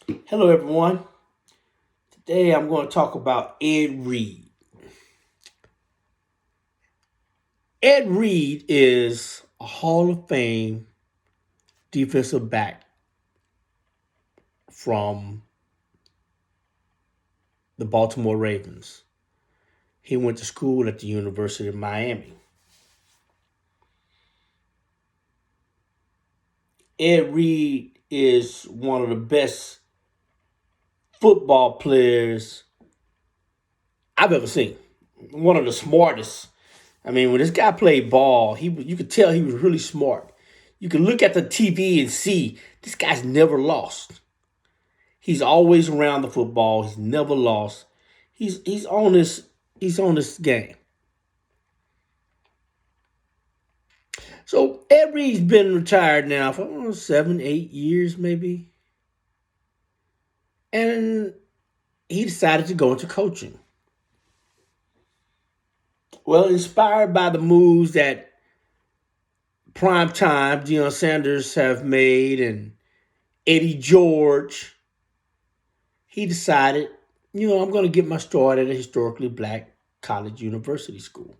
Hello, everyone. Today I'm going to talk about Ed Reed. Ed Reed is a Hall of Fame defensive back from the Baltimore Ravens. He went to school at the University of Miami. Ed Reed is one of the best football players I've ever seen. One of the smartest. I mean, when this guy played ball, you could tell he was really smart. You can look at the TV and see this guy's never lost. He's always around the football. He's never lost. He's on this game. So Reed's been retired now for 7, 8 years maybe, and he decided to go into coaching. Well, inspired by the moves that prime time Deion Sanders have made and Eddie George, he decided, I'm going to get my start at a historically black college university school.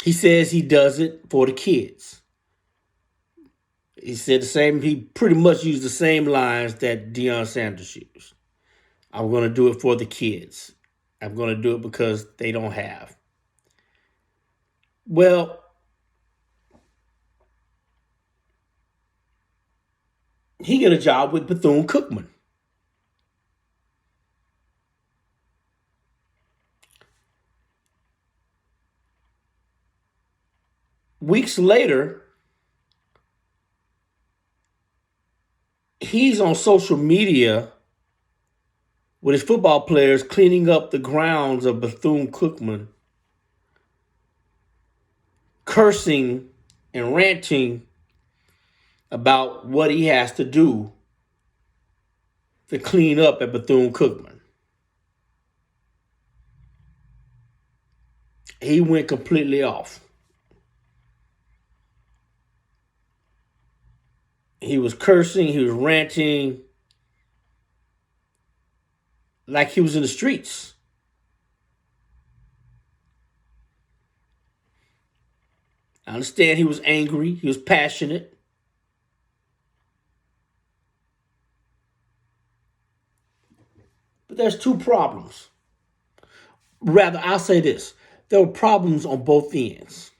He says he does it for the kids. He said the same, he pretty much used the same lines that Deion Sanders used. I'm going to do it for the kids. I'm going to do it because they don't have. Well, he got a job with Bethune-Cookman. Weeks later, he's on social media with his football players cleaning up the grounds of Bethune-Cookman, cursing and ranting about what he has to do to clean up at Bethune-Cookman. He went completely off. He was cursing, he was ranting like he was in the streets. I understand he was angry, he was passionate. But there's two problems. Rather, I'll say this, there were problems on both ends.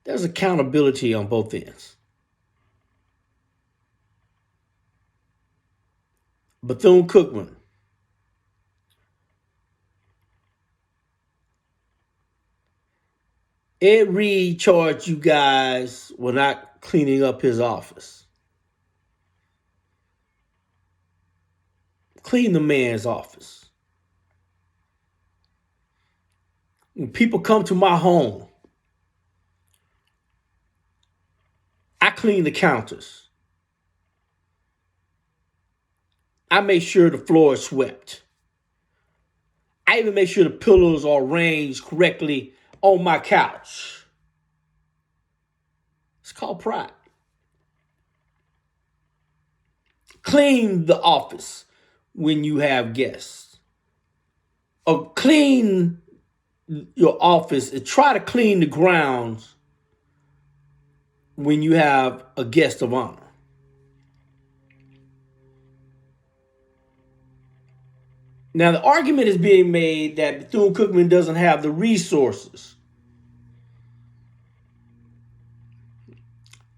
There's accountability on both ends. Bethune-Cookman, Ed Reed charged you guys with not cleaning up his office. Clean the man's office. When people come to my home, I clean the counters. I make sure the floor is swept. I even make sure the pillows are arranged correctly on my couch. It's called pride. Clean the office when you have guests. Or clean your office and try to clean the grounds when you have a guest of honor. Now, the argument is being made that Bethune-Cookman doesn't have the resources.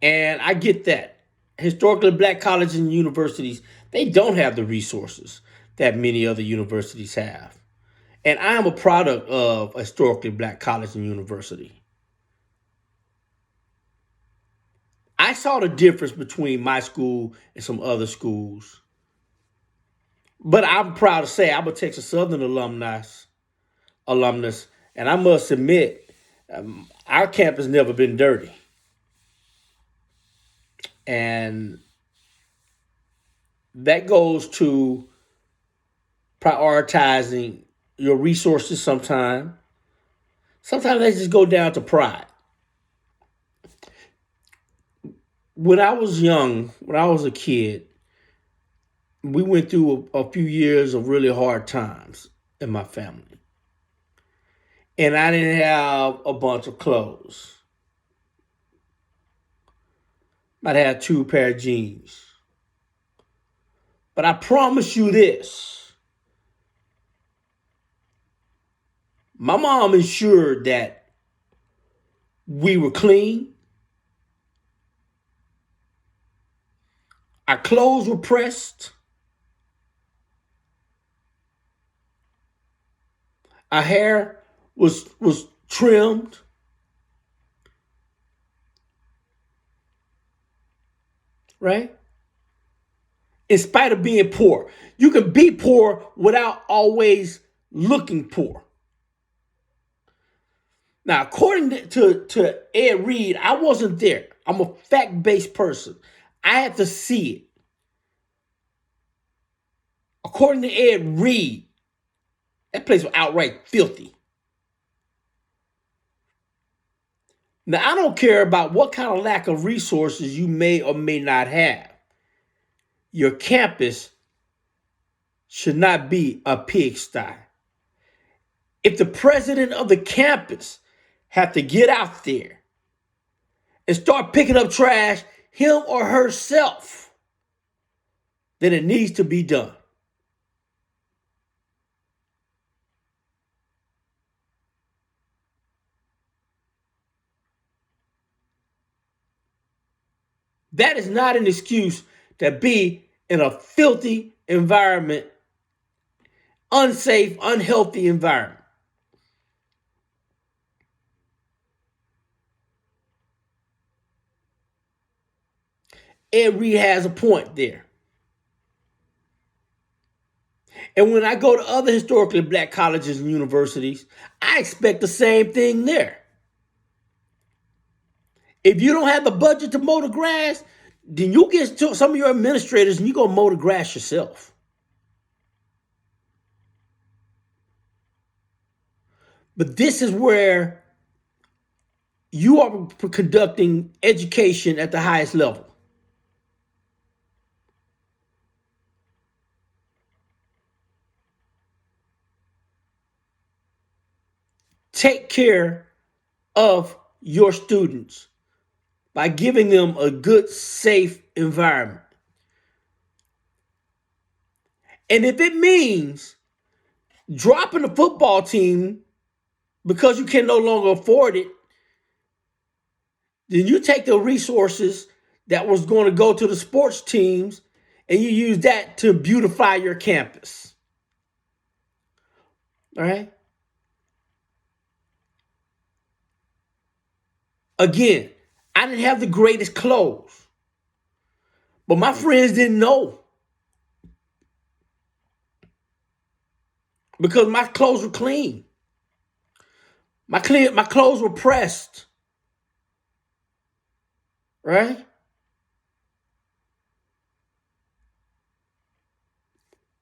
And I get that. Historically black colleges and universities, they don't have the resources that many other universities have. And I am a product of a historically black college and university. I saw the difference between my school and some other schools. But I'm proud to say I'm a Texas Southern alumnus, and I must admit, our campus never been dirty. And that goes to prioritizing your resources sometimes. Sometimes they just go down to pride. when I was young, when I was a kid, we went through a few years of really hard times in my family. And I didn't have a bunch of clothes. I'd have two pair of jeans. But I promise you this. My mom ensured that we were clean, our clothes were pressed, our hair was trimmed, right? In spite of being poor. You can be poor without always looking poor. Now, according to Ed Reed, I wasn't there. I'm a fact-based person. I had to see it. According to Ed Reed, that place was outright filthy. Now, I don't care about what kind of lack of resources you may or may not have. Your campus should not be a pigsty. If the president of the campus have to get out there and start picking up trash, him or herself, then it needs to be done. That is not an excuse to be in a filthy environment, unsafe, unhealthy environment. Ed Reed has a point there. And when I go to other historically black colleges and universities, I expect the same thing there. If you don't have the budget to mow the grass, then you get to some of your administrators and you go mow the grass yourself. But this is where you are conducting education at the highest level. Take care of your students by giving them a good, safe environment. And if it means dropping the football team because you can no longer afford it, then you take the resources that was going to go to the sports teams and you use that to beautify your campus. All right? Again, I didn't have the greatest clothes, but my friends didn't know because my clothes were clean. My clothes were pressed. Right?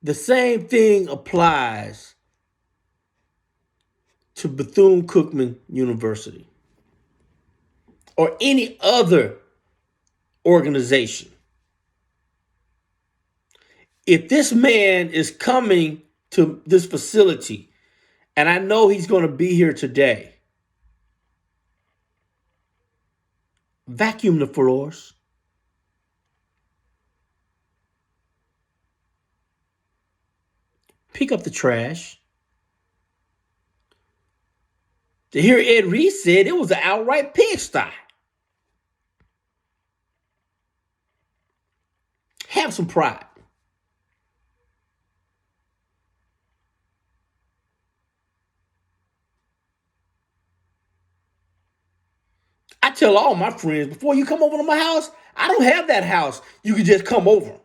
The same thing applies to Bethune-Cookman University or any other organization. If this man is coming to this facility, and I know he's going to be here today, vacuum the floors. Pick up the trash. To hear Ed Reed said it was an outright pigsty. Have some pride. I tell all my friends, before you come over to my house, I don't have that house. You can just come over.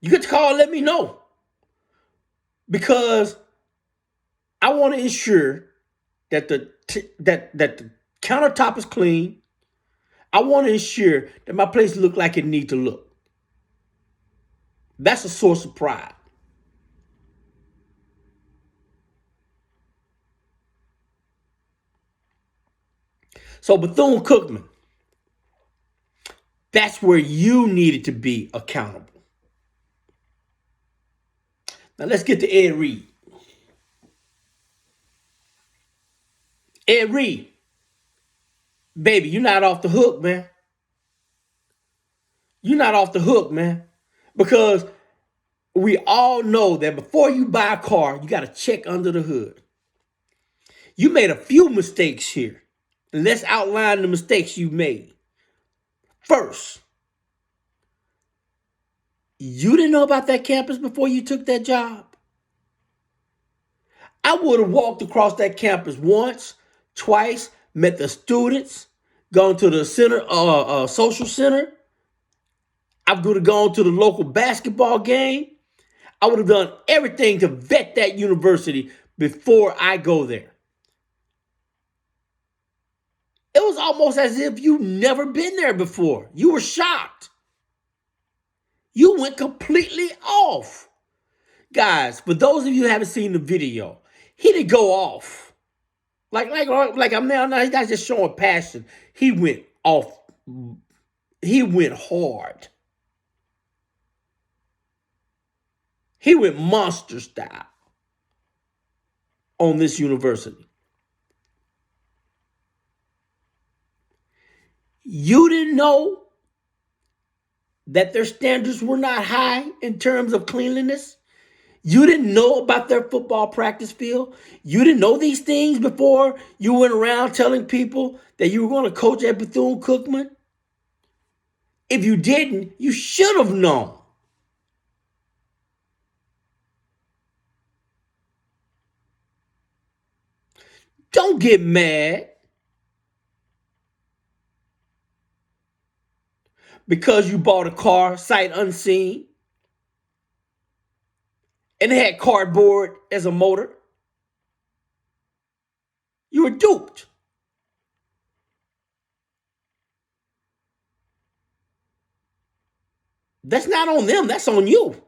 You get to call and let me know. Because I want to ensure that that the countertop is clean. I want to ensure that my place look like it needs to look. That's a source of pride. So Bethune-Cookman, That's where you needed to be accountable. Now let's get to Ed Reed. Ed Reed, baby, you're not off the hook, man. You're not off the hook, man. Because we all know that before you buy a car, you got to check under the hood. You made a few mistakes here. And let's outline the mistakes you made. First, you didn't know about that campus before you took that job. I would have walked across that campus once, twice, met the students, gone to the center, social center. I would have gone to the local basketball game. I would have done everything to vet that university before I go there. It was almost as if you never been there before. You were shocked. You went completely off. Guys, for those of you who haven't seen the video, he didn't go off. Like I'm now, he's not just showing passion. He went off. He went hard. He went monster style on this university. You didn't know that their standards were not high in terms of cleanliness. You didn't know about their football practice field. You didn't know these things before you went around telling people that you were going to coach at Bethune-Cookman. If you didn't, you should have known. Don't get mad because you bought a car sight unseen and it had cardboard as a motor. You were duped. That's not on them. That's on you.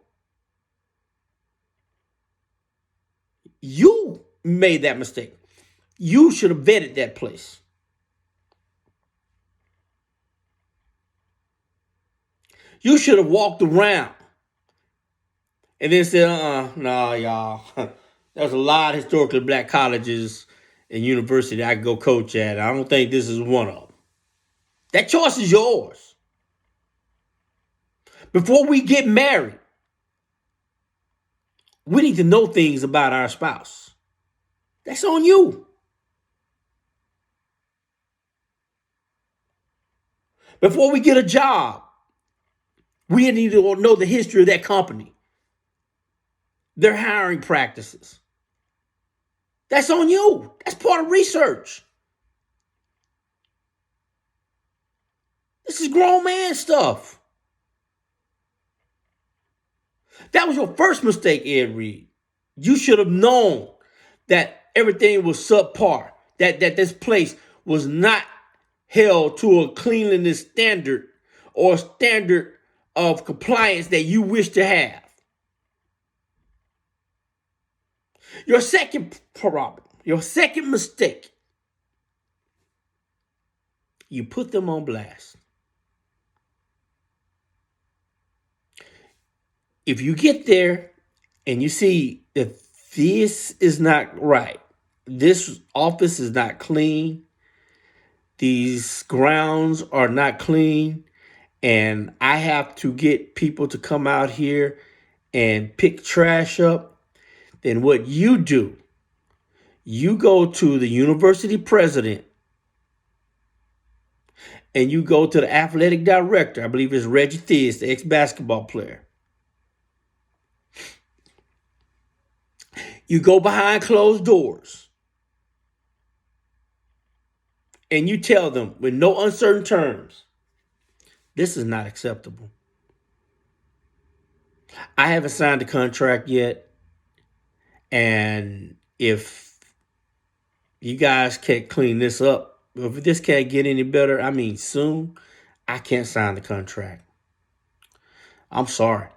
You made that mistake. You should have vetted that place. You should have walked around and then said, nah, y'all. There's a lot of historically black colleges and universities I could go coach at. I don't think this is one of them. That choice is yours. Before we get married, we need to know things about our spouse. That's on you. Before we get a job, we need to know the history of that company, their hiring practices. That's on you. That's part of research. This is grown man stuff. That was your first mistake, Ed Reed. You should have known that everything was subpar, that this place was not held to a cleanliness standard or standard of compliance that you wish to have. Your second problem, your second mistake, you put them on blast. If you get there and you see that this is not right, this office is not clean, these grounds are not clean, and I have to get people to come out here and pick trash up, then what you do, you go to the university president and you go to the athletic director. I believe it's Reggie Theus, the ex-basketball player. You go behind closed doors and you tell them with no uncertain terms, this is not acceptable. I haven't signed the contract yet. And if you guys can't clean this up, if this can't get any better, I mean, soon, I can't sign the contract. I'm sorry.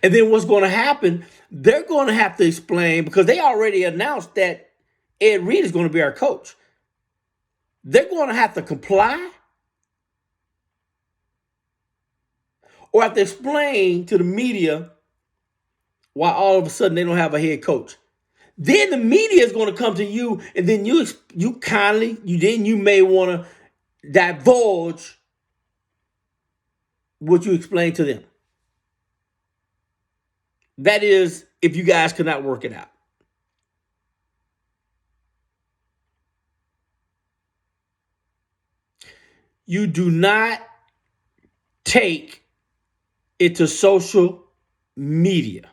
And then what's going to happen, they're going to have to explain, because they already announced that Ed Reed is going to be our coach. They're going to have to comply or have to explain to the media why all of a sudden they don't have a head coach. Then the media is going to come to you, and then you may want to divulge what you explain to them. That is, if you guys cannot work it out. You do not take it to social media.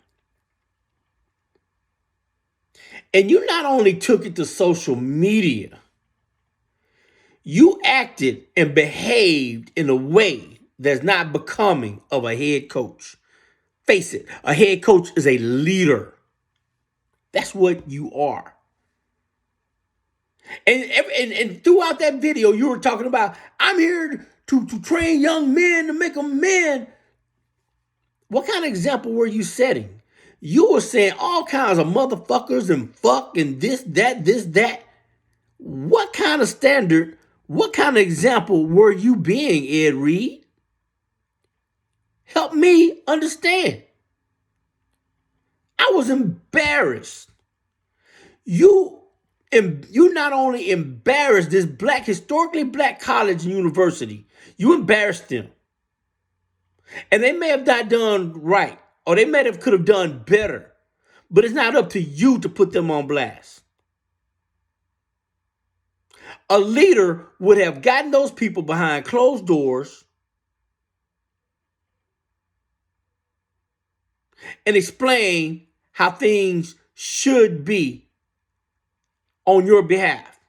And you not only took it to social media, you acted and behaved in a way that's not becoming of a head coach. Face it, a head coach is a leader. That's what you are. And throughout that video, you were talking about, I'm here to train young men to make them men. What kind of example were you setting? You were saying all kinds of motherfuckers and fuck and this, that. What kind of standard, what kind of example were you being, Ed Reed? Help me understand. I was embarrassed. You not only embarrassed this historically black college and university, you embarrassed them. And they may have not done right, or they could have done better, but it's not up to you to put them on blast. A leader would have gotten those people behind closed doors and explained how things should be on your behalf.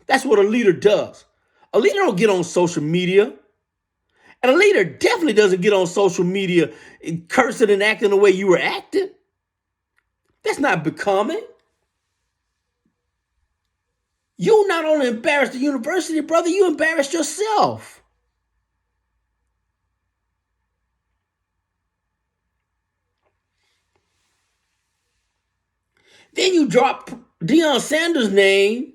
That's what a leader does. A leader don't get on social media. And a leader definitely doesn't get on social media and cursing and acting the way you were acting. That's not becoming. You not only embarrassed the university, brother, you embarrassed yourself. Then you drop Deion Sanders' name,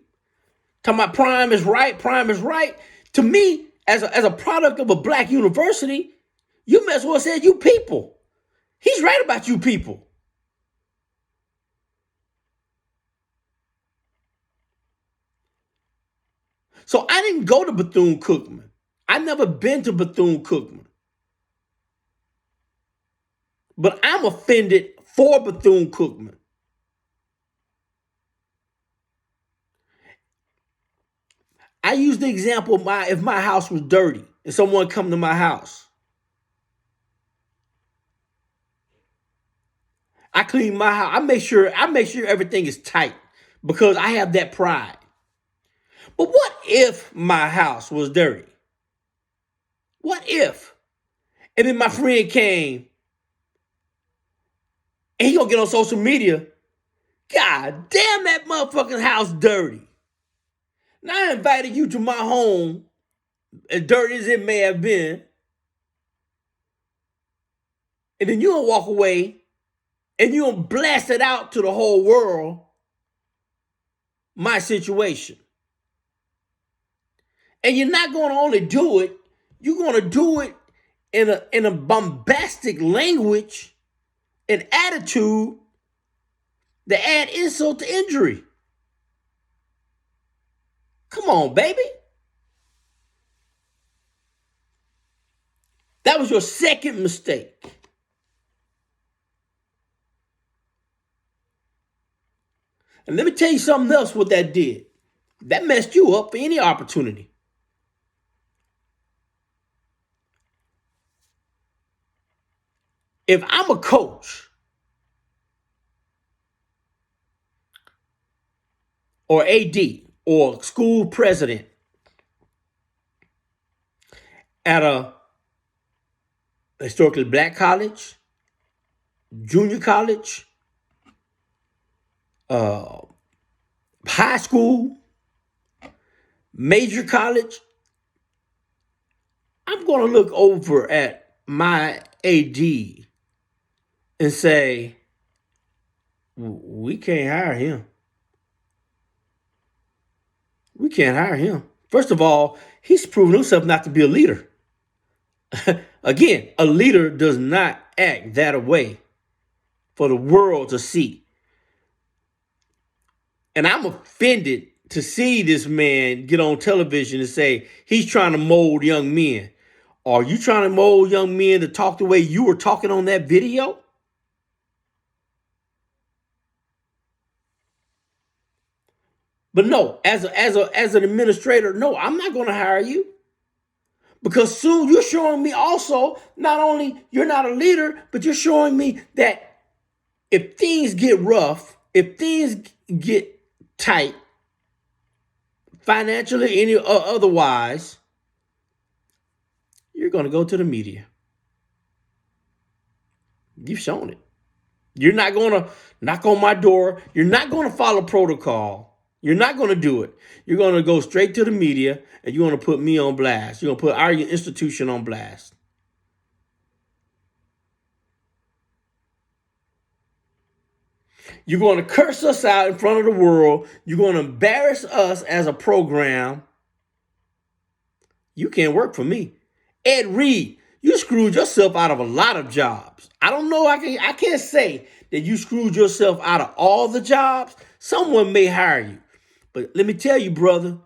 talking about prime is right. To me, as a product of a black university, you may as well say you people. He's right about you people. So I didn't go to Bethune-Cookman. I've never been to Bethune-Cookman. But I'm offended for Bethune-Cookman. I use the example of if my house was dirty and someone come to my house. I clean my house. I make sure everything is tight because I have that pride. But what if my house was dirty? What if? And then my friend came and he gonna get on social media. God damn, that motherfucking house dirty. Now I invited you to my home, as dirty as it may have been. And then you gonna walk away and you gonna blast it out to the whole world, my situation. And you're not gonna only do it, you're gonna do it in a bombastic language and attitude that add insult to injury. Come on, baby. That was your second mistake. And let me tell you something else what that did. That messed you up for any opportunity. If I'm a coach or AD or school president at a historically black college, junior college, high school, major college, I'm going to look over at my AD and say, we can't hire him. We can't hire him. First of all, he's proven himself not to be a leader. Again, a leader does not act that way for the world to see. And I'm offended to see this man get on television and say he's trying to mold young men. Are you trying to mold young men to talk the way you were talking on that video? But no, as an administrator, no, I'm not going to hire you. Because soon you're showing me also, not only you're not a leader, but you're showing me that if things get rough, if things get tight, financially, any otherwise, you're going to go to the media. You've shown it. You're not going to knock on my door. You're not going to follow protocol. You're not going to do it. You're going to go straight to the media and you're going to put me on blast. You're going to put our institution on blast. You're going to curse us out in front of the world. You're going to embarrass us as a program. You can't work for me. Ed Reed, you screwed yourself out of a lot of jobs. I don't know. I can't say that you screwed yourself out of all the jobs. Someone may hire you. But let me tell you, brother,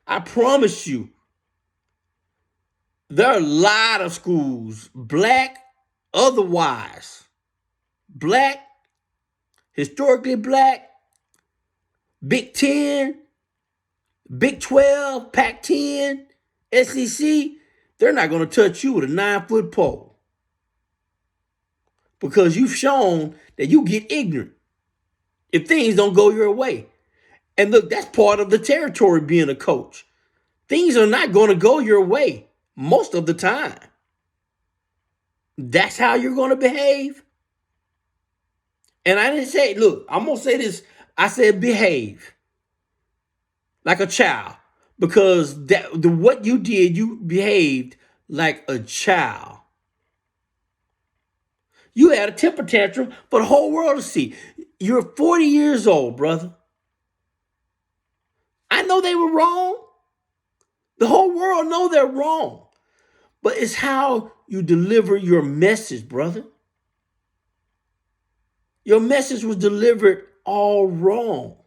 I promise you, there are a lot of schools, black, otherwise, black, historically black, Big 10, Big 12, Pac 10, SEC, they're not going to touch you with a 9-foot pole because you've shown that you get ignorant if things don't go your way. And look, that's part of the territory being a coach. Things are not going to go your way most of the time. That's how you're going to behave. And I didn't say, look, I'm going to say this. I said behave like a child because what you did, you behaved like a child. You had a temper tantrum for the whole world to see. You're 40 years old, brother. I know they were wrong. The whole world know they're wrong. But it's how you deliver your message, brother. Your message was delivered all wrong.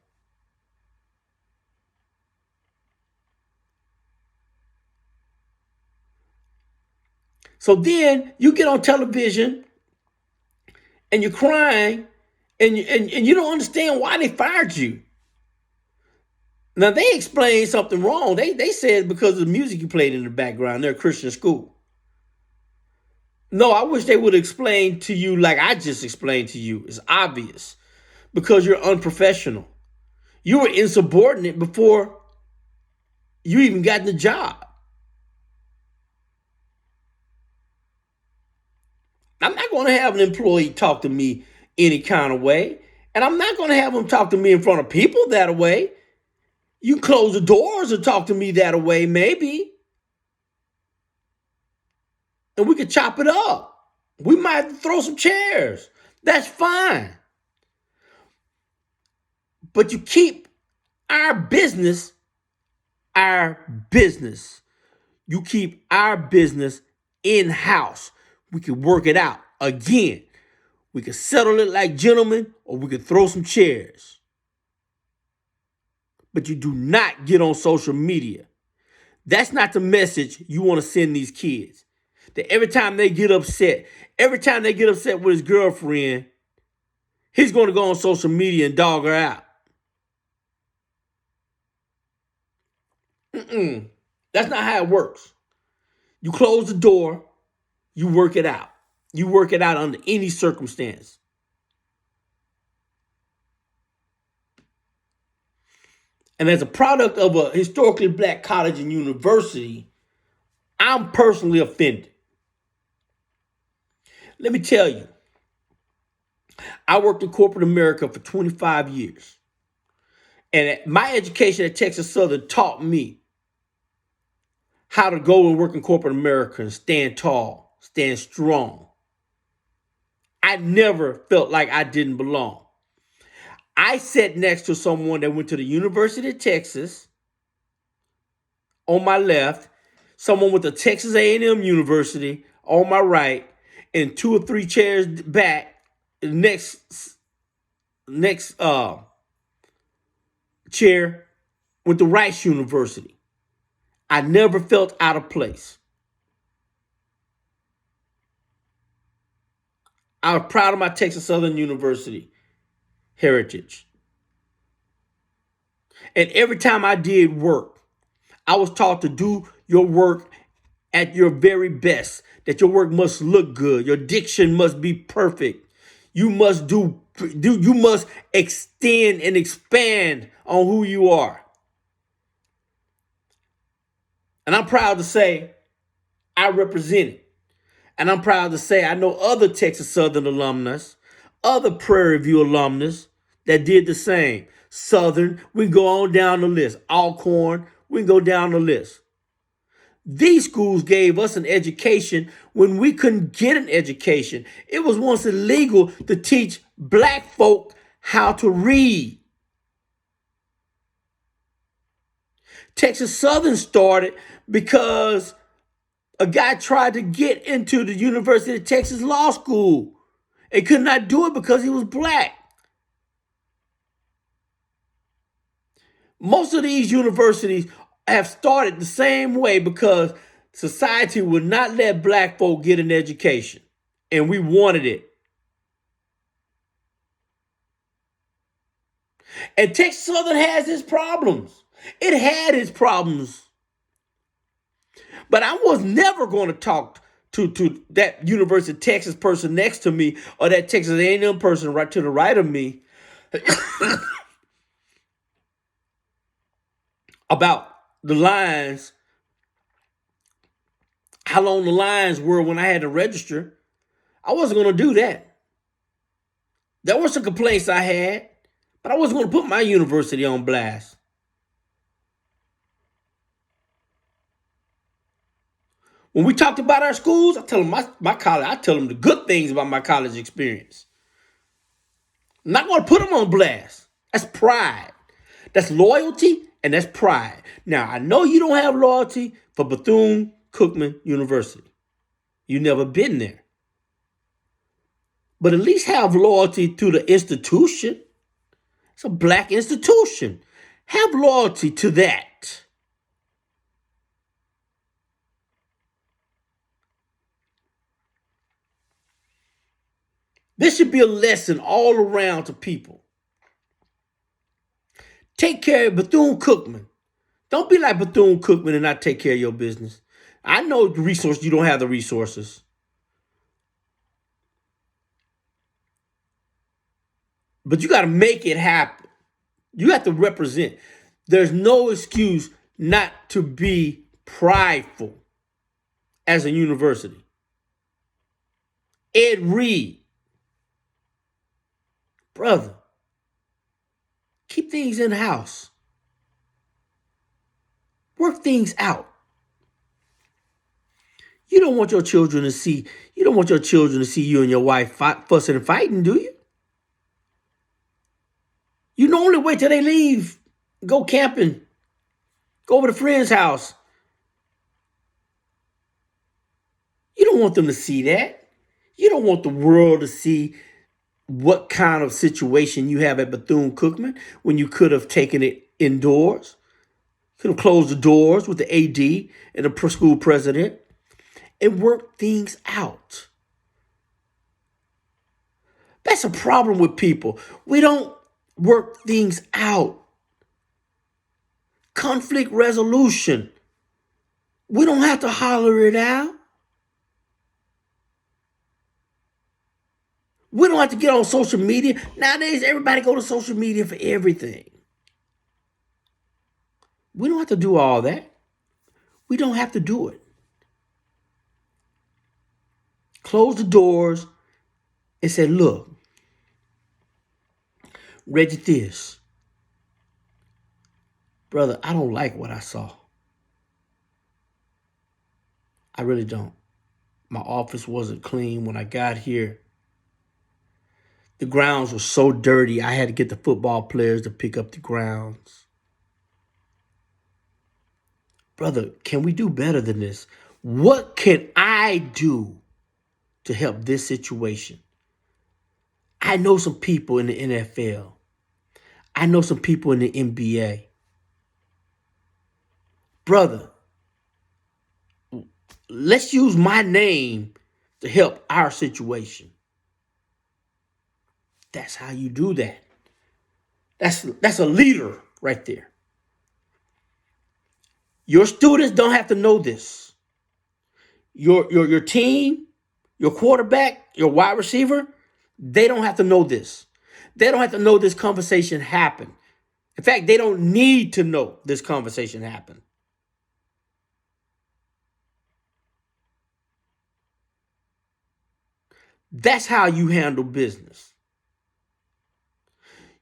So then you get on television and you're crying and you don't understand why they fired you. Now, they explained something wrong. They said because of the music you played in the background, they're a Christian school. No, I wish they would explain to you like I just explained to you. It's obvious because you're unprofessional. You were insubordinate before you even got in the job. I'm not going to have an employee talk to me any kind of way. And I'm not going to have them talk to me in front of people that way. You close the doors and talk to me that way, maybe. And we could chop it up. We might throw some chairs. That's fine. But you keep our business our business. You keep our business in-house. We can work it out. Again, we can settle it like gentlemen or we can throw some chairs. But you do not get on social media. That's not the message you want to send these kids. That every time they get upset with his girlfriend, he's going to go on social media and dog her out. That's not how it works. You close the door, you work it out. You work it out under any circumstance. And as a product of a historically black college and university, I'm personally offended. Let me tell you, I worked in corporate America for 25 years. And my education at Texas Southern taught me how to go and work in corporate America and stand tall, stand strong. I never felt like I didn't belong. I sat next to someone that went to the University of Texas on my left, someone with a Texas A&M University on my right, and 2 or 3 chairs back, next chair with the Rice University. I never felt out of place. I was proud of my Texas Southern University heritage. And every time I did work, I was taught to do your work at your very best, that your work must look good, your diction must be perfect. You must you must extend and expand on who you are. And I'm proud to say I represent it. And I'm proud to say I know other Texas Southern alumnus, other Prairie View alumnus that did the same. Southern, we can go on down the list. Alcorn, we can go down the list. These schools gave us an education when we couldn't get an education. It was once illegal to teach black folk how to read. Texas Southern started because a guy tried to get into the University of Texas Law School and could not do it because he was black. Most of these universities have started the same way because society would not let black folk get an education, and we wanted it. And Texas Southern has its problems. It had its problems. But I was never going to talk to that University of Texas person next to me or that Texas A&M person right to the right of me about the lines, how long the lines were when I had to register. I wasn't going to do that. There were some complaints I had, but I wasn't going to put my university on blast. When we talked about our schools, I tell them my college, I tell them the good things about my college experience. I'm not going to put them on blast. That's pride. That's loyalty and that's pride. Now, I know you don't have loyalty for Bethune-Cookman University. You've never been there. But at least have loyalty to the institution. It's a black institution. Have loyalty to that. This should be a lesson all around to people. Take care of Bethune-Cookman. Don't be like Bethune-Cookman and not take care of your business. I know the resource, you don't have the resources. But you got to make it happen. You have to represent. There's no excuse not to be prideful as a university. Ed Reed, brother, keep things in house. Work things out. You don't want your children to see you and your wife fussing and fighting, do you? You normally wait till they leave, go camping, go over to a friend's house. You don't want them to see that. You don't want the world to see what kind of situation you have at Bethune-Cookman when you could have taken it indoors. Could have closed the doors with the AD and the school president and worked things out. That's a problem with people. We don't work things out. Conflict resolution. We don't have to holler it out. We don't have to get on social media. Nowadays, everybody go to social media for everything. We don't have to do all that. We don't have to do it. Close the doors and say, look, Reggie this. Brother, I don't like what I saw. I really don't. My office wasn't clean when I got here. The grounds were so dirty, I had to get the football players to pick up the grounds. brother, can we do better than this? What can I do to help this situation? I know some people in the NFL. I know some people in the NBA. Brother, let's use my name to help our situation. That's how you do that. That's a leader right there. Your students don't have to know this. Your team, your quarterback, your wide receiver, they don't have to know this. They don't have to know this conversation happened. In fact, they don't need to know this conversation happened. That's how you handle business.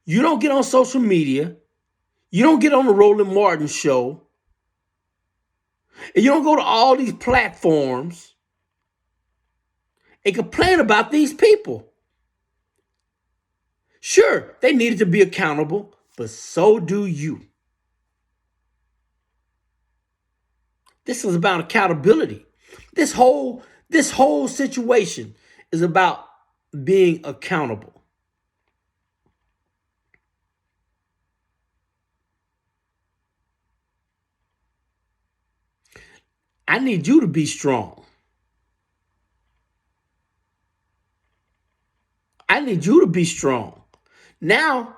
You don't get on social media. You don't get on the Roland Martin show. And you don't go to all these platforms and complain about these people. Sure, they needed to be accountable, but so do you. This is about accountability. This whole situation is about being accountable. I need you to be strong. I need you to be strong. Now,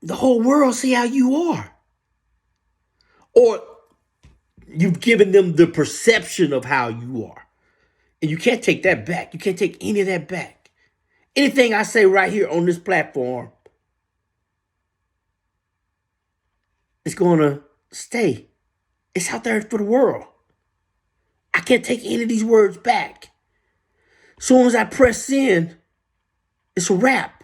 the whole world see how you are. Or you've given them the perception of how you are. And you can't take that back. You can't take any of that back. Anything I say right here on this platform is going to stay. It's out there for the world. I can't take any of these words back. As soon as I press send, it's a wrap.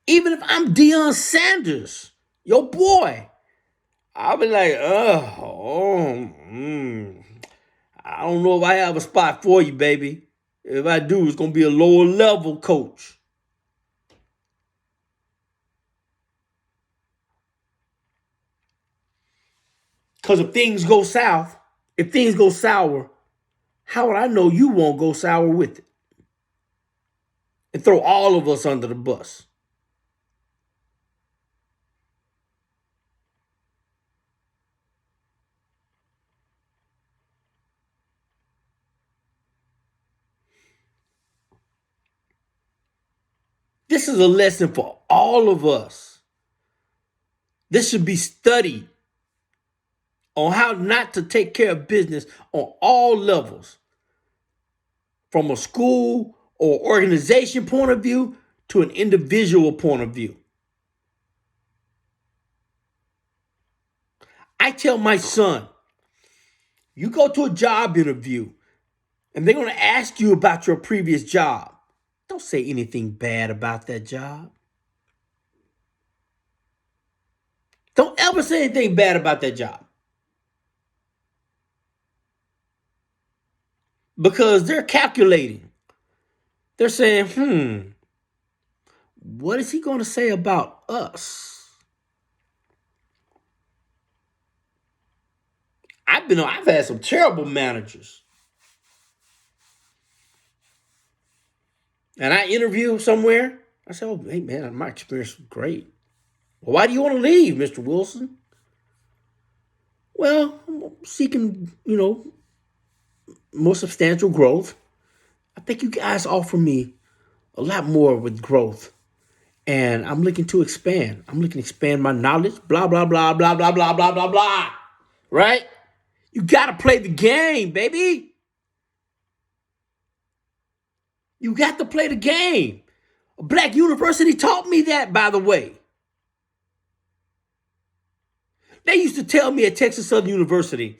Even if I'm Deion Sanders, your boy, I'll be like, I don't know if I have a spot for you, baby. If I do, it's going to be a lower level coach. Because if things go south, if things go sour, how would I know you won't go sour with it? And throw all of us under the bus. This is a lesson for all of us. This should be studied on how not to take care of business on all levels, from a school or organization point of view to an individual point of view. I tell my son, you go to a job interview and they're going to ask you about your previous job. Don't say anything bad about that job. Don't ever say anything bad about that job. Because they're calculating. They're saying, what is he going to say about us? I've had some terrible managers. And I interview somewhere. I said, hey man, my experience was great. Well, why do you want to leave, Mr. Wilson? Well, I'm seeking, more substantial growth. I think you guys offer me a lot more with growth. And I'm looking to expand. I'm looking to expand my knowledge. Blah, blah, blah, blah, blah, blah, blah, blah, blah. Right? You got to play the game, baby. You got to play the game. A black university taught me that, by the way. They used to tell me at Texas Southern University,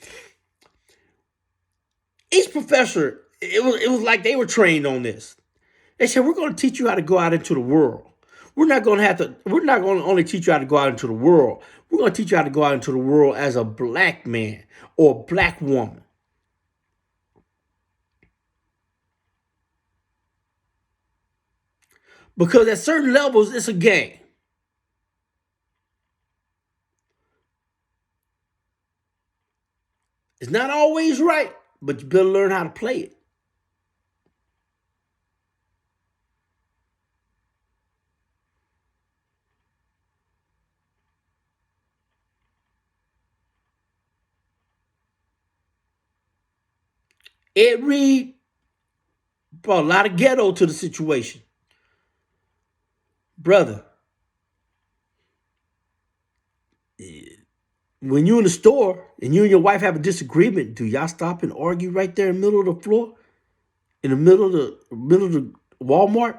each professor, it was like they were trained on this. They said, we're going to teach you how to go out into the world. We're not going to only teach you how to go out into the world. We're going to teach you how to go out into the world as a black man or a black woman. Because at certain levels, it's a game. It's not always right, but you better learn how to play it. Ed Reed brought a lot of ghetto to the situation. Brother, when you in the store and you and your wife have a disagreement, do y'all stop and argue right there in the middle of the floor? In the middle of the Walmart?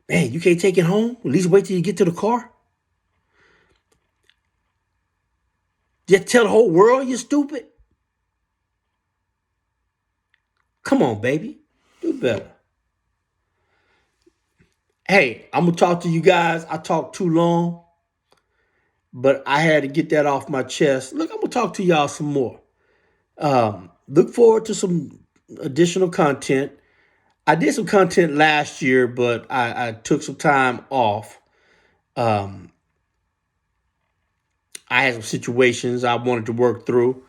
Man, you can't take it home? At least wait till you get to the car? Just tell the whole world you're stupid? Come on, baby. Do better. Hey, I'm gonna talk to you guys. I talked too long, but I had to get that off my chest. Look, I'm gonna talk to y'all some more. Look forward to some additional content. I did some content last year, but I took some time off. Um, I had some situations I wanted to work through,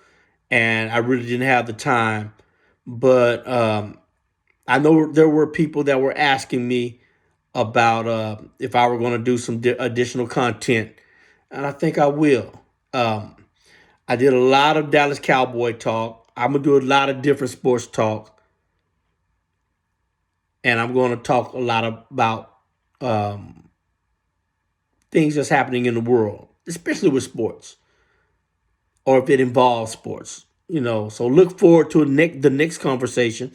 and I really didn't have the time. But I know there were people that were asking me about if I were going to do some additional content, and I think I will. Um, I did a lot of Dallas Cowboy talk. I'm gonna do a lot of different sports talk, and I'm going to talk a lot about um, things that's happening in the world, especially with sports, or if it involves sports. So look forward to the next conversation.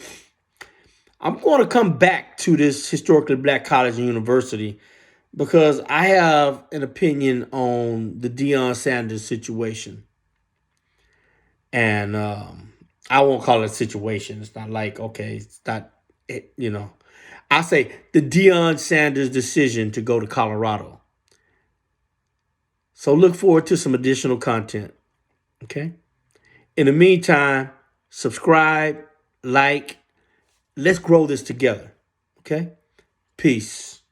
I'm going to come back to this historically black college and university because I have an opinion on the Deion Sanders situation. And I won't call it a situation. It's not like, okay, it's not, I say the Deion Sanders decision to go to Colorado. So look forward to some additional content. Okay. In the meantime, subscribe, like, let's grow this together. Okay. Peace.